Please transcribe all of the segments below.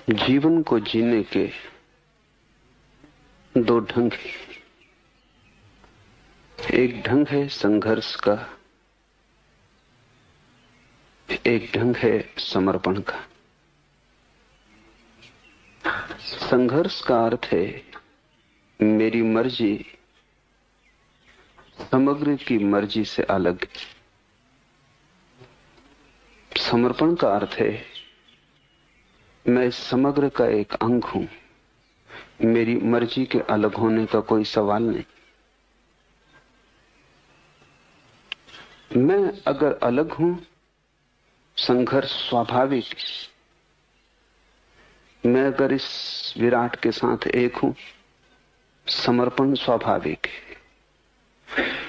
जीवन को जीने के दो ढंग हैं। एक ढंग है संघर्ष का, एक ढंग है समर्पण का। संघर्ष का अर्थ है मेरी मर्जी समग्र की मर्जी से अलग। समर्पण का अर्थ है मैं समग्र का एक अंग हूं, मेरी मर्जी के अलग होने का कोई सवाल नहीं। मैं अगर अलग हूं, संघर्ष स्वाभाविक। मैं अगर इस विराट के साथ एक हूं, समर्पण स्वाभाविक है।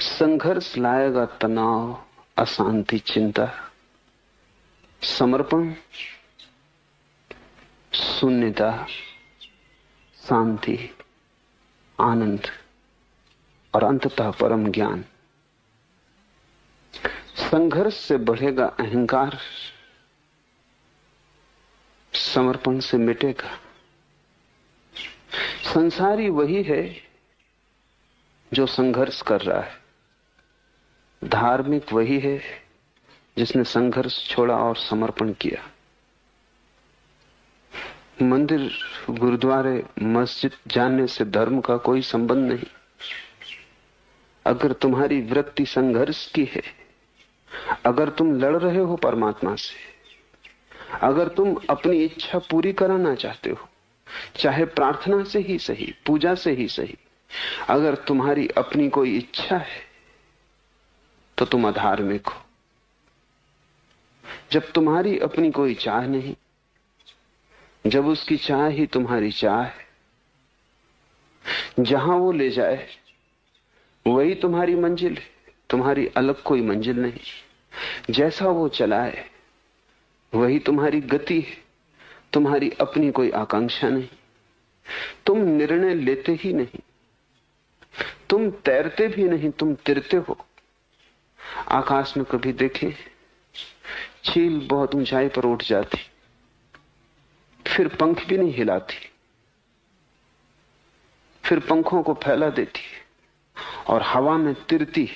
संघर्ष लाएगा तनाव, अशांति, चिंता। समर्पण शून्यता, शांति, आनंद और अंततः परम ज्ञान। संघर्ष से बढ़ेगा अहंकार, समर्पण से मिटेगा। संसारी वही है जो संघर्ष कर रहा है, धार्मिक वही है जिसने संघर्ष छोड़ा और समर्पण किया। मंदिर, गुरुद्वारे, मस्जिद जाने से धर्म का कोई संबंध नहीं। अगर तुम्हारी वृत्ति संघर्ष की है, अगर तुम लड़ रहे हो परमात्मा से, अगर तुम अपनी इच्छा पूरी कराना चाहते हो, चाहे प्रार्थना से ही सही, पूजा से ही सही, अगर तुम्हारी अपनी कोई इच्छा है तो तुम अधार्मिक हो। जब तुम्हारी अपनी कोई चाह नहीं, जब उसकी चाह ही तुम्हारी चाह है, जहां वो ले जाए वही तुम्हारी मंजिल है, तुम्हारी अलग कोई मंजिल नहीं। जैसा वो चलाए वही तुम्हारी गति है, तुम्हारी अपनी कोई आकांक्षा नहीं। तुम निर्णय लेते ही नहीं, तुम तैरते भी नहीं, तुम तिरते हो। आकाश में कभी देखें, चील बहुत ऊंचाई पर उठ जाती, फिर पंख भी नहीं हिलाती, फिर पंखों को फैला देती और हवा में तिरती।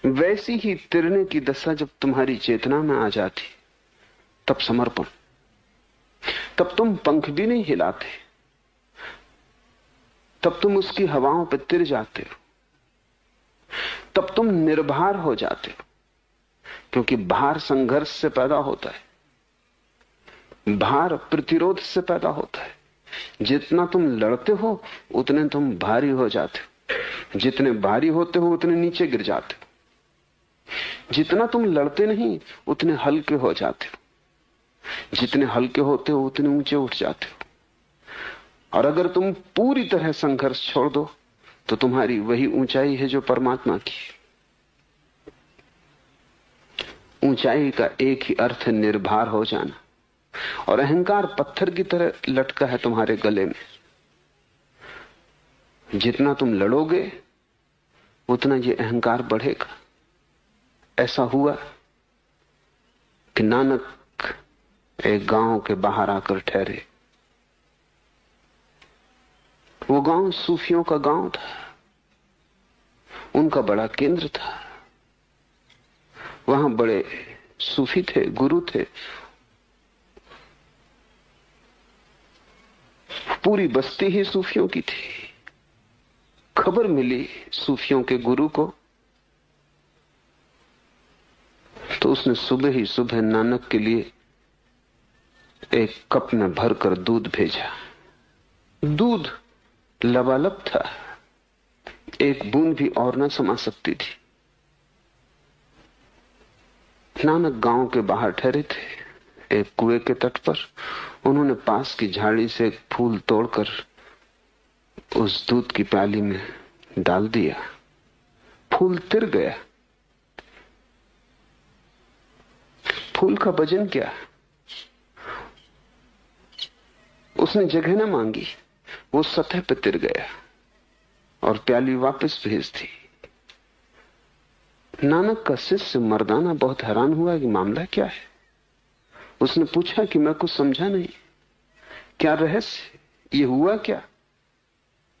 वैसी ही तिरने की दशा जब तुम्हारी चेतना में आ जाती, तब समर्पण। तब तुम पंख भी नहीं हिलाते, तब तुम उसकी हवाओं पर तिर जाते हो, तब तुम निर्भर हो जाते हो। क्योंकि भार संघर्ष से पैदा होता है, भार प्रतिरोध से पैदा होता है। जितना तुम लड़ते हो उतने तुम भारी हो जाते हो, जितने भारी होते हो उतने नीचे गिर जाते हो। जितना तुम लड़ते नहीं उतने हल्के हो जाते हो, जितने हल्के होते हो उतने ऊंचे उठ जाते हो। और अगर तुम पूरी तरह संघर्ष छोड़ दो तो तुम्हारी वही ऊंचाई है जो परमात्मा की। ऊंचाई का एक ही अर्थ है निर्भर हो जाना, और अहंकार पत्थर की तरह लटका है तुम्हारे गले में। जितना तुम लड़ोगे उतना ये अहंकार बढ़ेगा। ऐसा हुआ कि नानक एक गांव के बाहर आकर ठहरे। वो गांव सूफियों का गांव था, उनका बड़ा केंद्र था। वहां बड़े सूफी थे, गुरु थे। पूरी बस्ती ही सूफियों की थी। खबर मिली सूफियों के गुरु को, तो उसने सुबह ही सुबह नानक के लिए एक कप में भरकर दूध भेजा। दूध लबालब था, एक बूंद भी और न समा सकती थी। नानक गांव के बाहर ठहरे थे, एक कुएं के तट पर। उन्होंने पास की झाड़ी से एक फूल तोड़कर उस दूध की प्याली में डाल दिया। फूल तिर गया। फूल का वजन क्या? उसने जगह न मांगी, वो सतह पर तिर गया और प्याली वापस भेज दी। नानक का शिष्य मर्दाना बहुत हैरान हुआ कि मामला क्या है। उसने पूछा कि मैं कुछ समझा नहीं, क्या रहस्य, ये हुआ क्या?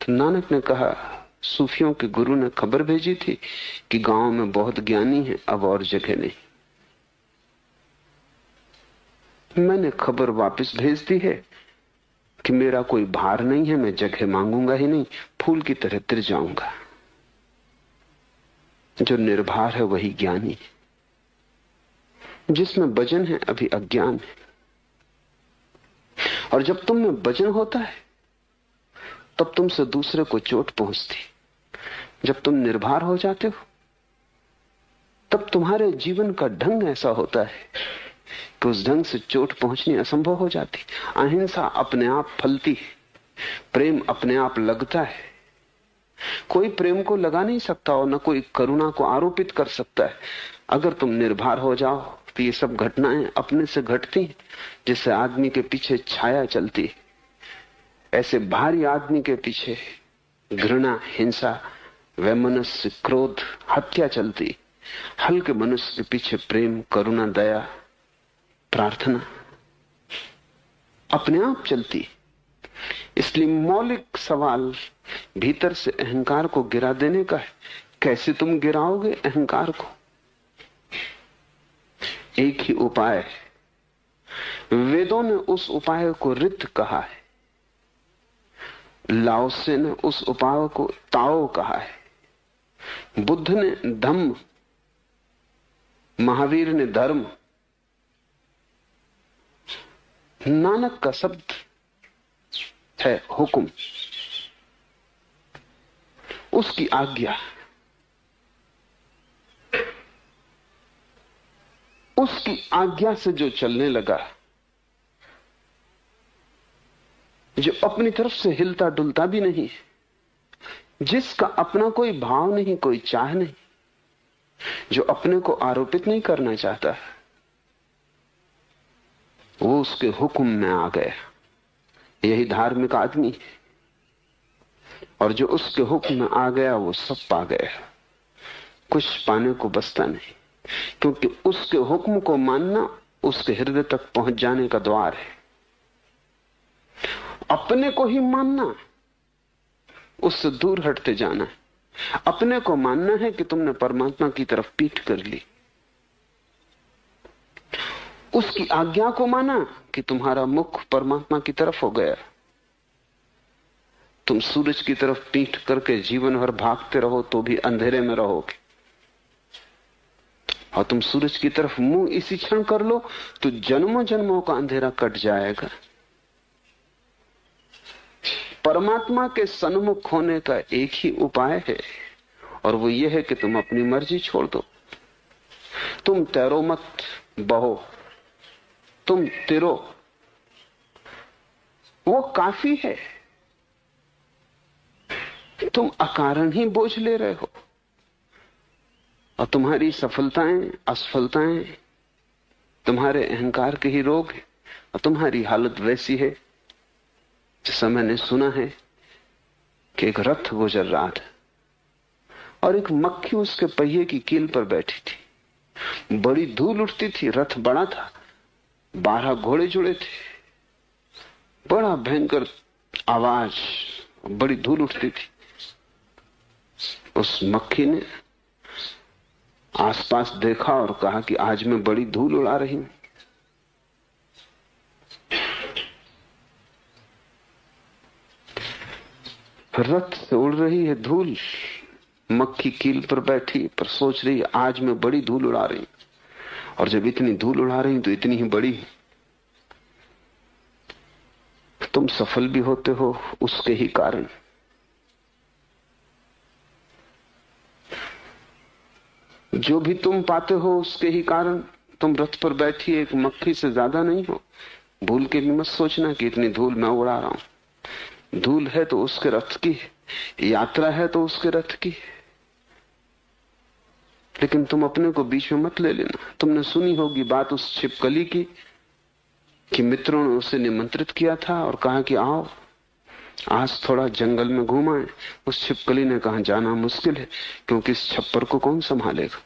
तो नानक ने कहा, सूफियों के गुरु ने खबर भेजी थी कि गांव में बहुत ज्ञानी है, अब और जगह नहीं। मैंने खबर वापस भेज दी है कि मेरा कोई भार नहीं है, मैं जगह मांगूंगा ही नहीं, फूल की तरह तिर जाऊंगा। जो निर्भर है वही ज्ञानी है, जिसमें वजन है अभी अज्ञान है। और जब तुम में वजन होता है तब तुमसे दूसरे को चोट पहुंचती। जब तुम निर्भर हो जाते हो तब तुम्हारे जीवन का ढंग ऐसा होता है कि उस ढंग से चोट पहुंचनी असंभव हो जाती। अहिंसा अपने आप फलती है, प्रेम अपने आप लगता है। कोई प्रेम को लगा नहीं सकता और न कोई करुणा को आरोपित कर सकता है। अगर तुम निर्भर हो जाओ तो ये सब घटनाएं अपने से घटती हैं। जिससे आदमी के पीछे छाया चलती है, ऐसे भारी आदमी के पीछे घृणा, हिंसा, वैमनस्य, क्रोध, हत्या चलती। हल्के मनुष्य के पीछे प्रेम, करुणा, दया, प्रार्थना अपने आप चलती। इसलिए मौलिक सवाल भीतर से अहंकार को गिरा देने का है। कैसे तुम गिराओगे अहंकार को? एक ही उपाय है। वेदों ने उस उपाय को रित कहा है, लाओसे ने उस उपाय को ताओ कहा है, बुद्ध ने धम्म, महावीर ने धर्म, नानक का शब्द है हुक्म, उसकी आज्ञा। उसकी आज्ञा से जो चलने लगा, जो अपनी तरफ से हिलता डुलता भी नहीं, जिसका अपना कोई भाव नहीं, कोई चाह नहीं, जो अपने को आरोपित नहीं करना चाहता, वो उसके हुक्म में आ गया। यही धार्मिक आदमी है। और जो उसके हुक्म में आ गया वो सब पा गया, कुछ पाने को बचता नहीं। क्योंकि उसके हुक्म को मानना उसके हृदय तक पहुंच जाने का द्वार है। अपने को ही मानना, उससे दूर हटते जाना है। अपने को मानना है कि तुमने परमात्मा की तरफ पीठ कर ली। उसकी आज्ञा को माना कि तुम्हारा मुख परमात्मा की तरफ हो गया। तुम सूरज की तरफ पीठ करके जीवन भर भागते रहो तो भी अंधेरे में रहोगे, और तुम सूरज की तरफ मुंह इसी क्षण कर लो तो जन्मों जन्मों का अंधेरा कट जाएगा। परमात्मा के सन्मुख होने का एक ही उपाय है, और वो ये है कि तुम अपनी मर्जी छोड़ दो। तुम तैरो मत, बहो, तुम तिरो, वो काफी है। तुम अकारण ही बोझ ले रहे हो, और तुम्हारी सफलताएं, असफलताएं तुम्हारे अहंकार के ही रोग है। और तुम्हारी हालत वैसी है जैसा मैंने सुना है कि एक रथ गुजर रहा था और एक मक्खी उसके पहिए की कील पर बैठी थी। बड़ी धूल उठती थी, रथ बड़ा था, 12 घोड़े जुड़े थे, बड़ा भयंकर आवाज, बड़ी धूल उठती थी। उस मक्खी ने आसपास देखा और कहा कि आज मैं बड़ी धूल उड़ा रही हूं। रथ से उड़ रही है धूल, मक्खी कील पर बैठी पर सोच रही है आज मैं बड़ी धूल उड़ा रही हूं। और जब इतनी धूल उड़ा रही तो इतनी ही बड़ी। तुम सफल भी होते हो उसके ही कारण। जो भी तुम पाते हो उसके ही कारण। तुम रथ पर बैठी एक मक्खी से ज्यादा नहीं हो। भूल के भी मत सोचना कि इतनी धूल मैं उड़ा रहा हूं। धूल है तो उसके रथ की, यात्रा है तो उसके रथ की, लेकिन तुम अपने को बीच में मत ले लेना। तुमने सुनी होगी बात उस छिपकली की कि मित्रों ने उसे निमंत्रित किया था और कहा कि आओ आज थोड़ा जंगल में घुमाएं। उस छिपकली ने कहा जाना मुश्किल है, क्योंकि इस छप्पर को कौन संभालेगा।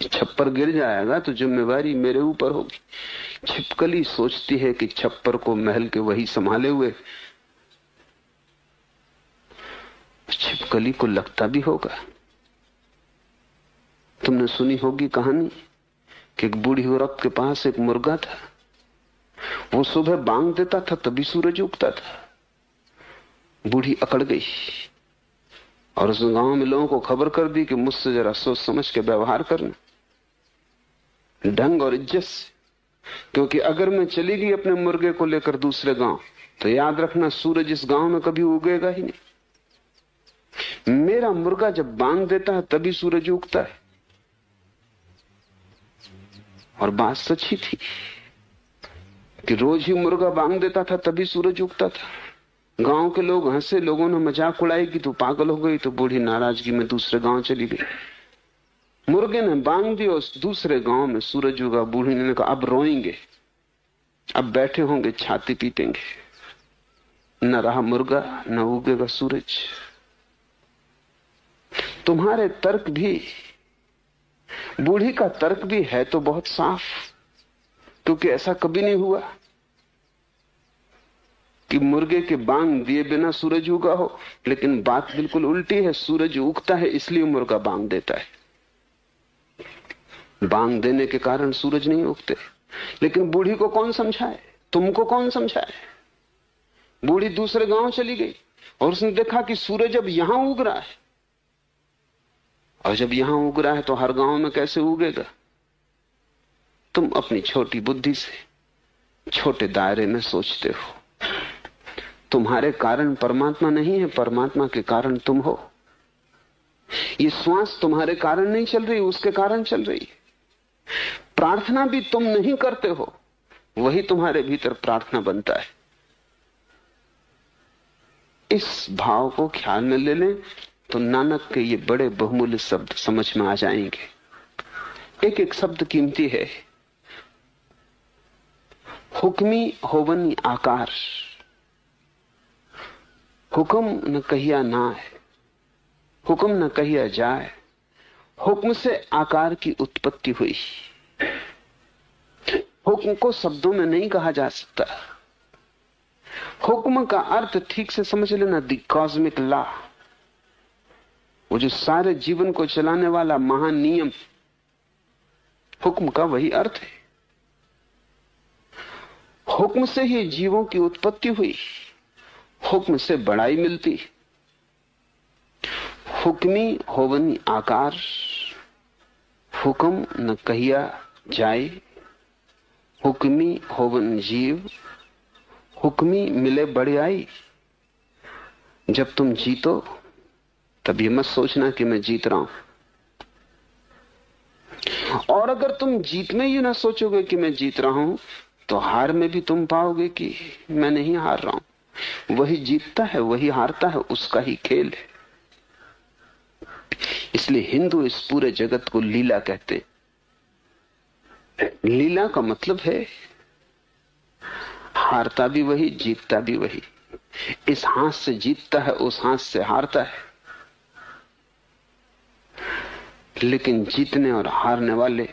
छप्पर गिर जाएगा तो जिम्मेवारी मेरे ऊपर होगी। छिपकली सोचती है कि छप्पर को महल के वही संभाले हुए। छिपकली को लगता भी होगा। तुमने सुनी होगी कहानी कि एक बूढ़ी औरत के पास एक मुर्गा था। वो सुबह बांग देता था तभी सूरज उगता था। बूढ़ी अकड़ गई और उस गांव में लोगों को खबर कर दी कि मुझसे जरा सोच समझ के व्यवहार करना, ढंग और इज्जत से, क्योंकि अगर मैं चली गई अपने मुर्गे को लेकर दूसरे गांव तो याद रखना सूरज इस गांव में कभी उगेगा ही नहीं। मेरा मुर्गा जब बांग देता है तभी सूरज उगता है। और बात सच्ची थी कि रोज ही मुर्गा बांग देता था तभी सूरज उगता था। गांव के लोग हंसे, लोगों ने मजाक उड़ाई कि तू पागल हो गई। तो बूढ़ी नाराजगी में दूसरे गांव चली गई। मुर्गे ने बांग दी और दूसरे गांव में सूरज उगा। बूढ़ी ने कहा अब रोएंगे, अब बैठे होंगे छाती पीटेंगे। न रहा मुर्गा, न उगेगा सूरज। तुम्हारे तर्क भी, बूढ़ी का तर्क भी है तो बहुत साफ, क्योंकि ऐसा कभी नहीं हुआ कि मुर्गे के बांग दिए बिना सूरज उगा हो। लेकिन बात बिल्कुल उल्टी है। सूरज उगता है इसलिए मुर्गा बांग देता है। बांग देने के कारण सूरज नहीं उगते। लेकिन बूढ़ी को कौन समझाए, तुमको कौन समझाए। बूढ़ी दूसरे गांव चली गई और उसने देखा कि सूरज अब यहां उग रहा है, और जब यहां उग रहा है तो हर गांव में कैसे उगेगा। तुम अपनी छोटी बुद्धि से छोटे दायरे में सोचते हो। तुम्हारे कारण परमात्मा नहीं है, परमात्मा के कारण तुम हो। ये श्वास तुम्हारे कारण नहीं चल रही, उसके कारण चल रही है। प्रार्थना भी तुम नहीं करते हो, वही तुम्हारे भीतर प्रार्थना बनता है। इस भाव को ख्याल में ले लें तो नानक के ये बड़े बहुमूल्य शब्द समझ में आ जाएंगे। एक एक शब्द कीमती है। हुक्मी होवनी आकार, हुक्म न कहिया ना है, हुक्म न कहिया जाए। हुक्म से आकार की उत्पत्ति हुई। हुक्म को शब्दों में नहीं कहा जा सकता। हुक्म का अर्थ ठीक से समझ लेना, द कॉस्मिक लॉ, वो जो सारे जीवन को चलाने वाला महान नियम, हुक्म का वही अर्थ है। हुक्म से ही जीवों की उत्पत्ति हुई, हुक्म से बड़ाई मिलती। हुक्मी होवनी आकार, हुक्म न कहिया जाए। हुक्मी होवन जीव, हुक्मी मिले बड़ाई। जब तुम जीतो तब ये मत सोचना कि मैं जीत रहा हूं। और अगर तुम जीत में ये ना सोचोगे कि मैं जीत रहा हूं तो हार में भी तुम पाओगे कि मैं नहीं हार रहा हूं। वही जीतता है, वही हारता है, उसका ही खेल है। इसलिए हिंदू इस पूरे जगत को लीला कहते। लीला का मतलब है हारता भी वही, जीतता भी वही। इस हाथ से जीतता है, उस हाथ से हारता है। लेकिन जीतने और हारने वाले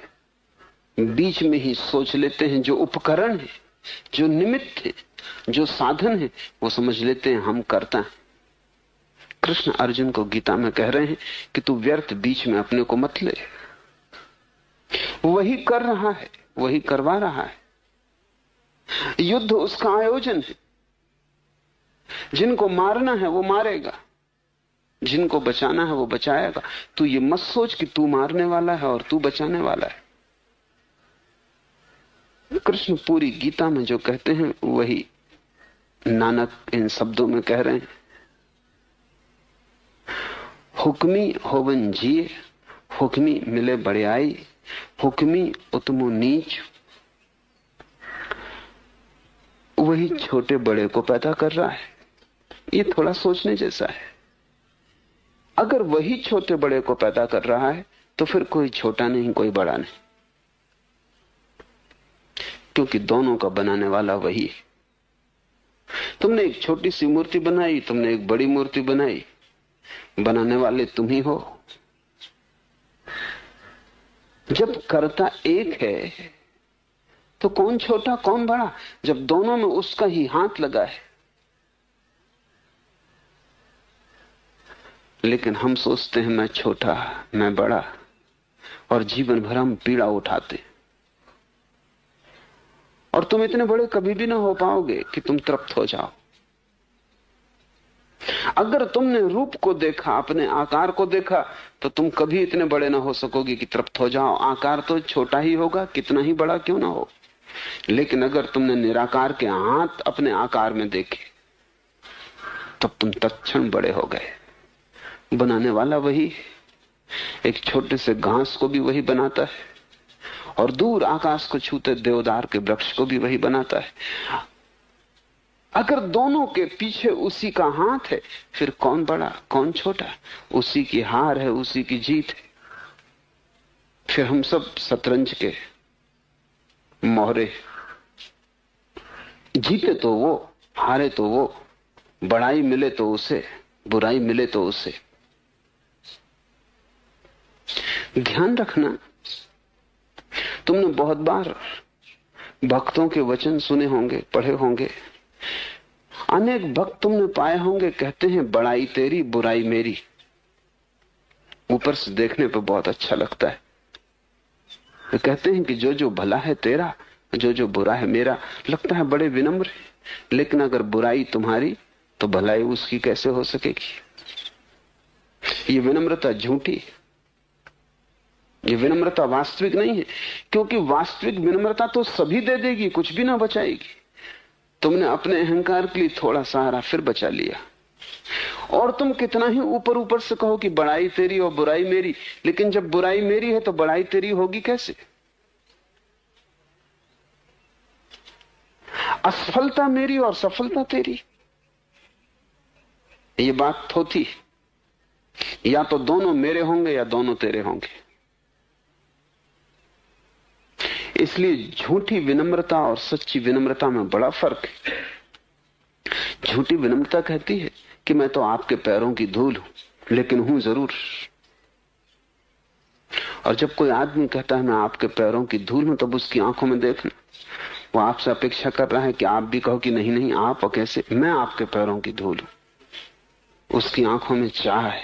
बीच में ही सोच लेते हैं, जो उपकरण है, जो निमित्त है, जो साधन है, वो समझ लेते हैं हम करता है। कृष्ण अर्जुन को गीता में कह रहे हैं कि तू व्यर्थ बीच में अपने को मत ले। वही कर रहा है, वही करवा रहा है। युद्ध उसका आयोजन है। जिनको मारना है वो मारेगा, जिनको बचाना है वो बचाएगा। तू ये मत सोच कि तू मारने वाला है और तू बचाने वाला है। कृष्ण पूरी गीता में जो कहते हैं वही नानक इन शब्दों में कह रहे हैं। हुक्मी होवन जिए, हुक्मी मिले बड़ाई, हुक्मी उतमो नीच। वही छोटे बड़े को पैदा कर रहा है। ये थोड़ा सोचने जैसा है। अगर वही छोटे बड़े को पैदा कर रहा है तो फिर कोई छोटा नहीं, कोई बड़ा नहीं, क्योंकि दोनों का बनाने वाला वही है। तुमने एक छोटी सी मूर्ति बनाई, तुमने एक बड़ी मूर्ति बनाई, बनाने वाले तुम ही हो। जब कर्ता एक है तो कौन छोटा कौन बड़ा, जब दोनों में उसका ही हाथ लगा है। लेकिन हम सोचते हैं मैं छोटा, मैं बड़ा, और जीवन भर हम पीड़ा उठाते। और तुम इतने बड़े कभी भी ना हो पाओगे कि तुम तृप्त हो जाओ। अगर तुमने रूप को देखा, अपने आकार को देखा, तो तुम कभी इतने बड़े ना हो सकोगे कि तृप्त हो जाओ। आकार तो छोटा ही होगा, कितना ही बड़ा क्यों ना हो। लेकिन अगर तुमने निराकार के हाथ अपने आकार में देखे, तब तुम तत्क्षण बड़े हो गए। बनाने वाला वही, एक छोटे से घास को भी वही बनाता है, और दूर आकाश को छूते देवदार के वृक्ष को भी वही बनाता है। अगर दोनों के पीछे उसी का हाथ है, फिर कौन बड़ा कौन छोटा, उसी की हार है, उसी की जीत है। फिर हम सब शतरंज के मोहरे, जीते तो वो, हारे तो वो, बड़ाई मिले तो उसे, बुराई मिले तो उसे। ध्यान रखना, तुमने बहुत बार भक्तों के वचन सुने होंगे, पढ़े होंगे। अनेक भक्त तुमने पाए होंगे कहते हैं बड़ाई तेरी बुराई मेरी। ऊपर से देखने पर बहुत अच्छा लगता है। वे कहते हैं कि जो जो भला है तेरा, जो जो बुरा है मेरा। लगता है बड़े विनम्र है, लेकिन अगर बुराई तुम्हारी तो भलाई उसकी कैसे हो सकेगी। ये विनम्रता झूठी है, ये विनम्रता वास्तविक नहीं है। क्योंकि वास्तविक विनम्रता तो सभी दे देगी, कुछ भी ना बचाएगी। तुमने अपने अहंकार के लिए थोड़ा सहारा फिर बचा लिया। और तुम कितना ही ऊपर ऊपर से कहो कि बड़ाई तेरी और बुराई मेरी, लेकिन जब बुराई मेरी है तो बड़ाई तेरी होगी कैसे। असफलता मेरी और सफलता तेरी, ये बात होती। या तो दोनों मेरे होंगे या दोनों तेरे होंगे। इसलिए झूठी विनम्रता और सच्ची विनम्रता में बड़ा फर्क है। झूठी विनम्रता कहती है कि मैं तो आपके पैरों की धूल हूं, लेकिन हूं जरूर। और जब कोई आदमी कहता है मैं आपके पैरों की धूल हूं, तब उसकी आंखों में देखना, वो आपसे अपेक्षा कर रहा है कि आप भी कहो कि नहीं नहीं आप कैसे, मैं आपके पैरों की धूल हूं। उसकी आंखों में चाह है।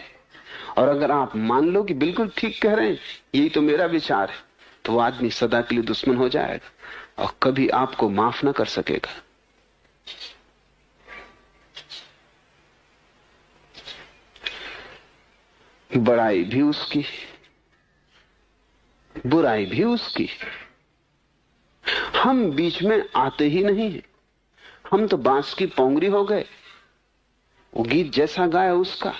और अगर आप मान लो कि बिल्कुल ठीक कह रहे हैं, यही तो मेरा विचार है, तो वो आदमी सदा के लिए दुश्मन हो जाएगा और कभी आपको माफ ना कर सकेगा। बड़ाई भी उसकी, बुराई भी उसकी। हम बीच में आते ही नहीं है। हम तो बांस की पोंगरी हो गए, वो गीत जैसा गाया उसका।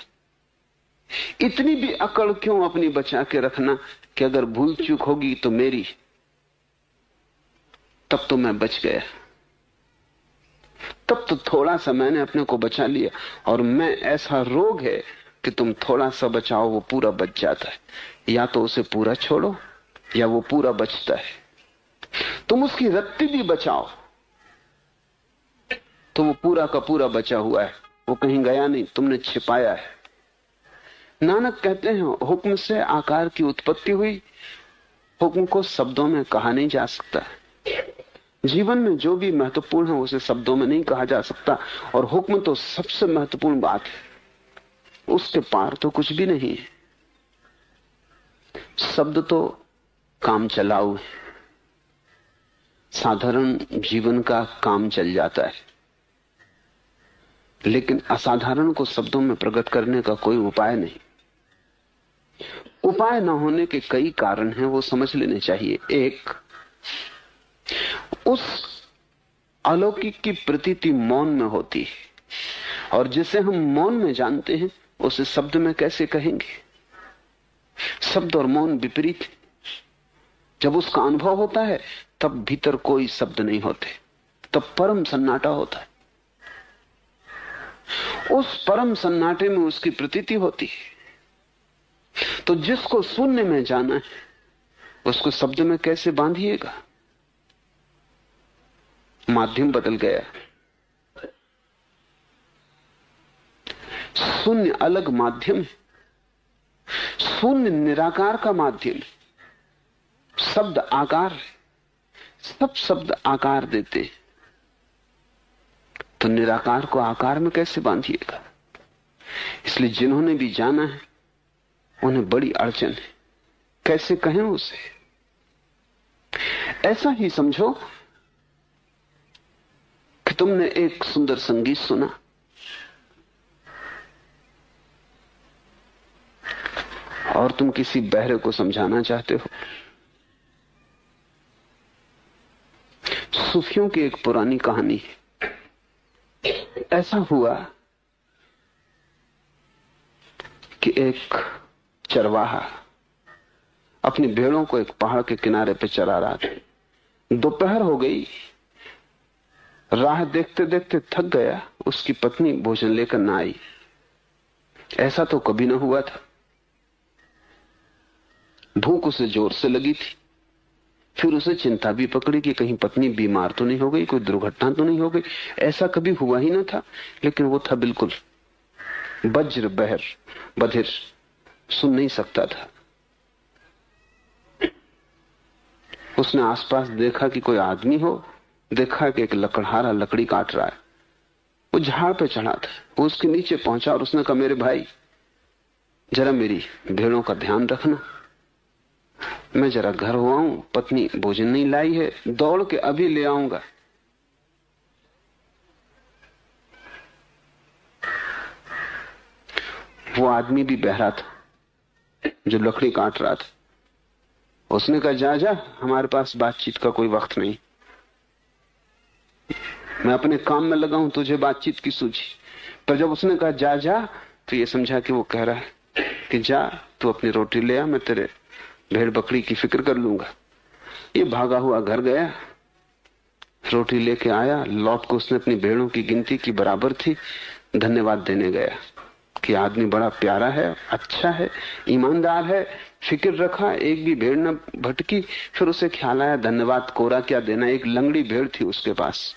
इतनी भी अकड़ क्यों अपनी बचा के रखना कि अगर भूल चूक होगी तो मेरी, तब तो मैं बच गया। तब तो थोड़ा सा मैंने अपने को बचा लिया। और मैं ऐसा रोग है कि तुम थोड़ा सा बचाओ वो पूरा बच जाता है। या तो उसे पूरा छोड़ो या वो पूरा बचता है। तुम उसकी रत्ती भी बचाओ तो वो पूरा का पूरा बचा हुआ है, वो कहीं गया नहीं, तुमने छिपाया है। नानक कहते हैं हुक्म से आकार की उत्पत्ति हुई, हुक्म को शब्दों में कहा नहीं जा सकता। जीवन में जो भी महत्वपूर्ण है उसे शब्दों में नहीं कहा जा सकता, और हुक्म तो सबसे महत्वपूर्ण बात है, उसके पार तो कुछ भी नहीं है। शब्द तो काम चलाऊ है, साधारण जीवन का काम चल जाता है, लेकिन असाधारण को शब्दों में प्रकट करने का कोई उपाय नहीं। उपाय न होने के कई कारण हैं, वो समझ लेने चाहिए। एक, उस अलौकिक की प्रतीति मौन में होती है, और जिसे हम मौन में जानते हैं उसे शब्द में कैसे कहेंगे। शब्द और मौन विपरीत है। जब उसका अनुभव होता है तब भीतर कोई शब्द नहीं होते, तब परम सन्नाटा होता है। उस परम सन्नाटे में उसकी प्रतीति होती है। तो जिसको शून्य में जाना है उसको शब्द में कैसे बांधिएगा। माध्यम बदल गया। शून्य अलग माध्यम है, शून्य निराकार का माध्यम है। शब्द आकार है, सब शब्द आकार देते हैं, तो निराकार को आकार में कैसे बांधिएगा? इसलिए जिन्होंने भी जाना है उन्हें बड़ी अड़चन है, कैसे कहें उसे? ऐसा ही समझो कि तुमने एक सुंदर संगीत सुना, और तुम किसी बहरे को समझाना चाहते हो। सूफियों की एक पुरानी कहानी है। ऐसा हुआ कि एक चरवाहा अपनी भेड़ों को एक पहाड़ के किनारे पे चरा रहा था। दोपहर हो गई, राह देखते देखते थक गया। उसकी पत्नी भोजन लेकर ना आई। ऐसा तो कभी ना हुआ था। भूख उसे जोर से लगी थी। फिर उसे चिंता भी पकड़ी कि कहीं पत्नी बीमार तो नहीं हो गई, कोई दुर्घटना तो नहीं हो गई। ऐसा कभी हुआ ही ना था, लेकिन वो था बिल्कुल वज्र बधिर, सुन नहीं सकता था। उसने आसपास देखा कि कोई आदमी हो, देखा कि एक लकड़हारा लकड़ी काट रहा है। वो झाड़ पे चढ़ा था। वो उसके नीचे पहुंचा और उसने कहा, मेरे भाई जरा मेरी भेड़ों का ध्यान रखना, मैं जरा घर हुआ हूं, पत्नी भोजन नहीं लाई है, दौड़ के अभी ले आऊंगा। वो आदमी भी बहरा था जो लकड़ी काट रहा था। उसने कहा, जा जा, हमारे पास बातचीत का कोई वक्त नहीं, मैं अपने काम में लगा हूं, तुझे बातचीत की सूझी। पर जब उसने कहा जा जा, तो ये समझा कि वो कह रहा है कि जा तू अपनी रोटी ले आ, मैं तेरे भेड़ बकरी की फिक्र कर लूंगा। ये भागा हुआ घर गया, रोटी लेके आया। लौट को उसने अपनी भेड़ों की गिनती की, बराबर थी। धन्यवाद देने गया कि आदमी बड़ा प्यारा है, अच्छा है, ईमानदार है, फिक्र रखा, एक भी भेड़ न भटकी। फिर उसे ख्याल आया धन्यवाद कोरा क्या देना। एक लंगड़ी भेड़ थी उसके पास,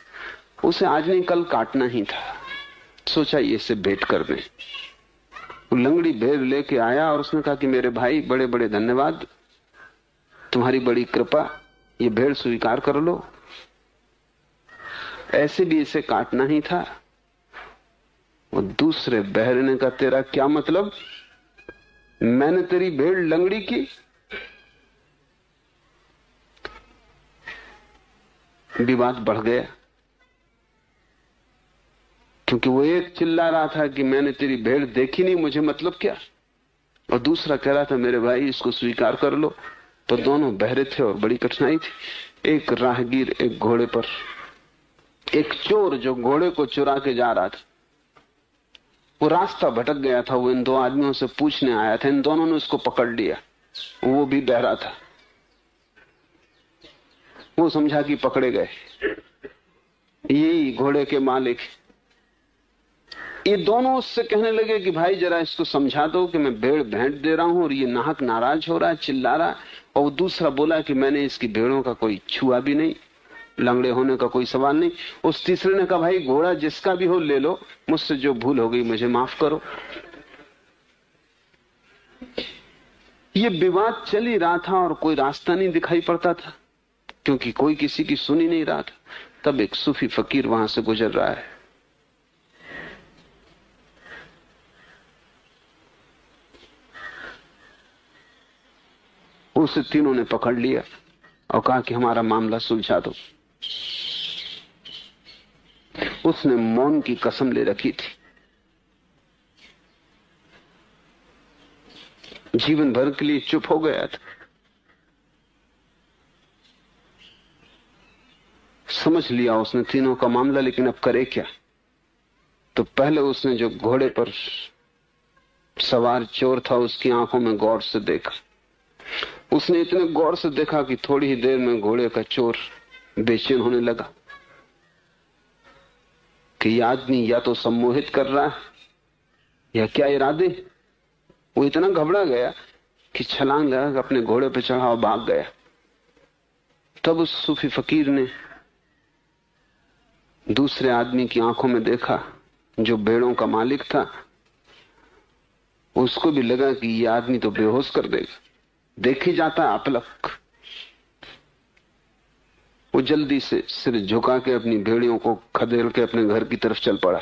उसे आज नहीं कल काटना ही था। सोचा ये से भेंट कर दें। वो लंगड़ी भेड़ लेके आया और उसने कहा कि मेरे भाई बड़े बड़े धन्यवाद, तुम्हारी बड़ी कृपा, ये भेड़ स्वीकार कर लो, ऐसे भी इसे काटना ही था। वो दूसरे बहरे ने कहा, तेरा क्या मतलब? मैंने तेरी भेड़ लंगड़ी की? विवाद बढ़ गया, क्योंकि वो एक चिल्ला रहा था कि मैंने तेरी भेड़ देखी नहीं, मुझे मतलब क्या, और दूसरा कह रहा था मेरे भाई इसको स्वीकार कर लो। तो दोनों बहरे थे और बड़ी कठिनाई थी। एक राहगीर एक घोड़े पर, एक चोर जो घोड़े को चुरा के जा रहा था, वो रास्ता भटक गया था। वो इन दो आदमियों से पूछने आया था, इन दोनों ने उसको पकड़ लिया। वो भी बहरा था। वो समझा कि पकड़े गए, यही घोड़े के मालिक। ये दोनों उससे कहने लगे कि भाई जरा इसको समझा दो कि मैं भेड़ भेंट दे रहा हूं और ये नाहक नाराज हो रहा है, चिल्ला रहा है। और वो दूसरा बोला कि मैंने इसकी भेड़ों का कोई छुआ भी नहीं, लंगड़े होने का कोई सवाल नहीं। उस तीसरे ने कहा, भाई घोड़ा जिसका भी हो ले लो, मुझसे जो भूल हो गई मुझे माफ करो। ये विवाद चल ही रहा था और कोई रास्ता नहीं दिखाई पड़ता था, क्योंकि कोई किसी की सुन ही नहीं रहा था। तब एक सूफी फकीर वहां से गुजर रहा है। उसे तीनों ने पकड़ लिया और कहा कि हमारा मामला सुलझा दो। उसने मौन की कसम ले रखी थी, जीवन भर के लिए चुप हो गया था। समझ लिया उसने तीनों का मामला, लेकिन अब करे क्या? तो पहले उसने जो घोड़े पर सवार चोर था उसकी आंखों में गौर से देखा। उसने इतने गौर से देखा कि थोड़ी ही देर में घोड़े का चोर बेचैन होने लगा कि यह आदमी या तो सम्मोहित कर रहा है या क्या इरादे। वो इतना घबरा गया कि छलांग लगा अपने घोड़े पर चढ़ा और भाग गया। तब उस सूफी फकीर ने दूसरे आदमी की आंखों में देखा जो भेड़ों का मालिक था। उसको भी लगा कि यह आदमी तो बेहोश कर देगा, देखी जाता है अपलक। वो जल्दी से सिर झुका के अपनी भेड़ियों को खदेड़ के अपने घर की तरफ चल पड़ा।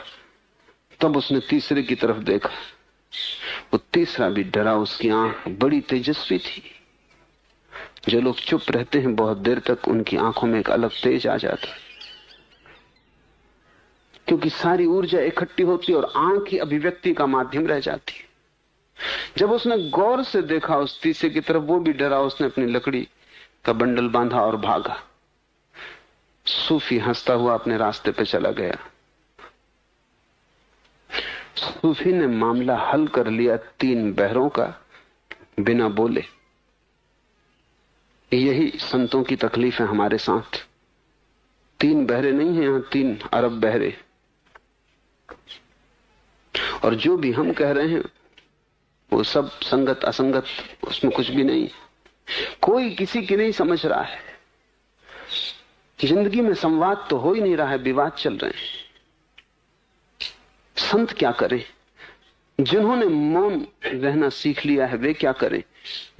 तब उसने तीसरे की तरफ देखा, वो तीसरा भी डरा। उसकी आंख बड़ी तेजस्वी थी। जो लोग चुप रहते हैं बहुत देर तक, उनकी आंखों में एक अलग तेज आ जाता है, क्योंकि सारी ऊर्जा इकट्ठी होती है और आंख ही अभिव्यक्ति का माध्यम रह जाती है। जब उसने गौर से देखा उस तीसरे की तरफ, वो भी डरा। उसने अपनी लकड़ी का बंडल बांधा और भागा। सूफी हंसता हुआ अपने रास्ते पे चला गया। सूफी ने मामला हल कर लिया 3 बहरों का, बिना बोले। यही संतों की तकलीफ है हमारे साथ। 3 बहरे नहीं है यहां, 3 अरब बहरे। और जो भी हम कह रहे हैं वो सब संगत असंगत, उसमें कुछ भी नहीं। कोई किसी की नहीं समझ रहा है। जिंदगी में संवाद तो हो ही नहीं रहा है, विवाद चल रहे हैं। संत क्या करें? जिन्होंने मौन रहना सीख लिया है वे क्या करें?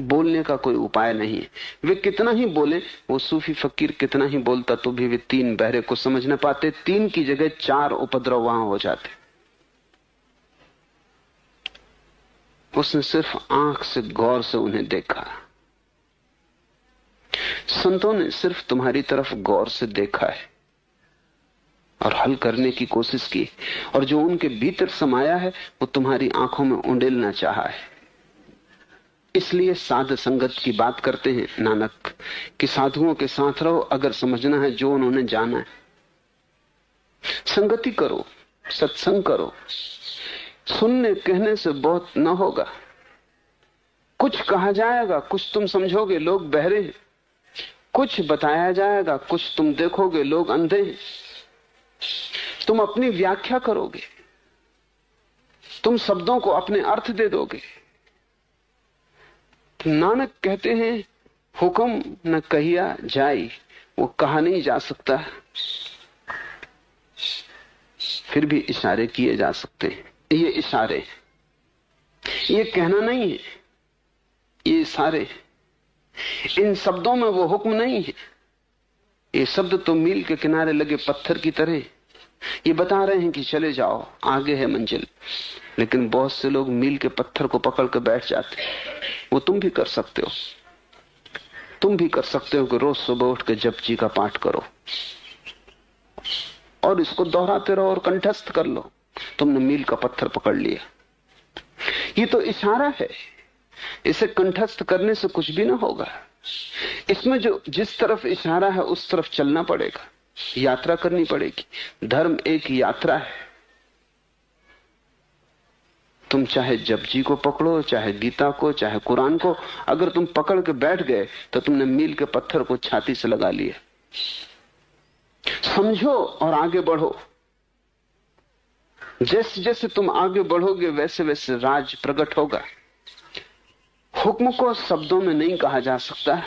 बोलने का कोई उपाय नहीं है। वे कितना ही बोले, वो सूफी फकीर कितना ही बोलता तो भी वे 3 बहरे को समझ न पाते। 3 की जगह 4 उपद्रव वहां हो जाते। उसने सिर्फ आंख से गौर से उन्हें देखा। संतों ने सिर्फ तुम्हारी तरफ गौर से देखा है और हल करने की कोशिश की, और जो उनके भीतर समाया है वो तुम्हारी आंखों में उंडेलना चाहा है। इसलिए साध संगत की बात करते हैं नानक कि साधुओं के साथ रहो अगर समझना है जो उन्होंने जाना है। संगति करो, सत्संग करो। सुनने कहने से बहुत न होगा। कुछ कहा जाएगा, कुछ तुम समझोगे, लोग बहरे हैं। कुछ बताया जाएगा, कुछ तुम देखोगे, लोग अंधे हैं। तुम अपनी व्याख्या करोगे, तुम शब्दों को अपने अर्थ दे दोगे। नानक कहते हैं हुक्म न कहिया जाई, वो कहा नहीं जा सकता, फिर भी इशारे किए जा सकते हैं। ये इशारे, ये कहना नहीं है, ये इशारे। इन शब्दों में वो हुक्म नहीं है। ये शब्द तो मील के किनारे लगे पत्थर की तरह ये बता रहे हैं कि चले जाओ, आगे है मंजिल। लेकिन बहुत से लोग मील के पत्थर को पकड़ कर बैठ जाते। वो तुम भी कर सकते हो। तुम भी कर सकते हो कि रोज सुबह उठ के जप जी का पाठ करो और इसको दोहराते रहो और कंठस्थ कर लो। तुमने मील का पत्थर पकड़ लिया। ये तो इशारा है। इसे कंठस्थ करने से कुछ भी ना होगा। इसमें जो जिस तरफ इशारा है उस तरफ चलना पड़ेगा, यात्रा करनी पड़ेगी। धर्म एक यात्रा है। तुम चाहे जपजी को पकड़ो, चाहे गीता को, चाहे कुरान को, अगर तुम पकड़ के बैठ गए तो तुमने मील के पत्थर को छाती से लगा लिया। समझो और आगे बढ़ो। जैसे जैसे तुम आगे बढ़ोगे वैसे वैसे राज प्रकट होगा। हुक्म को शब्दों में नहीं कहा जा सकता।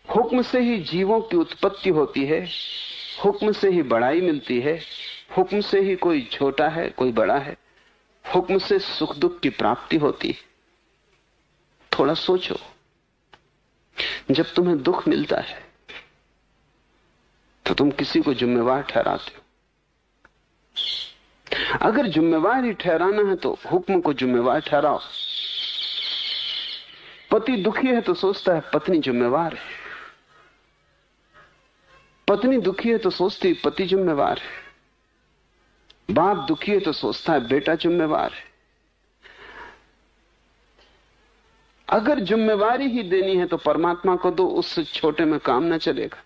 हुक्म से ही जीवों की उत्पत्ति होती है, हुक्म से ही बड़ाई मिलती है, हुक्म से ही कोई छोटा है कोई बड़ा है, हुक्म से सुख दुख की प्राप्ति होती है। थोड़ा सोचो, जब तुम्हें दुख मिलता है तो तुम किसी को जिम्मेवार ठहराते हो। अगर जिम्मेवार ही ठहराना है तो हुक्म को जिम्मेवार ठहराओ। पति दुखी है तो सोचता है पत्नी जिम्मेवार है, पत्नी दुखी है तो सोचती है पति जिम्मेवार है, बाप दुखी है तो सोचता है बेटा जिम्मेवार है। अगर जिम्मेवारी ही देनी है तो परमात्मा को दो, उससे छोटे में काम ना चलेगा।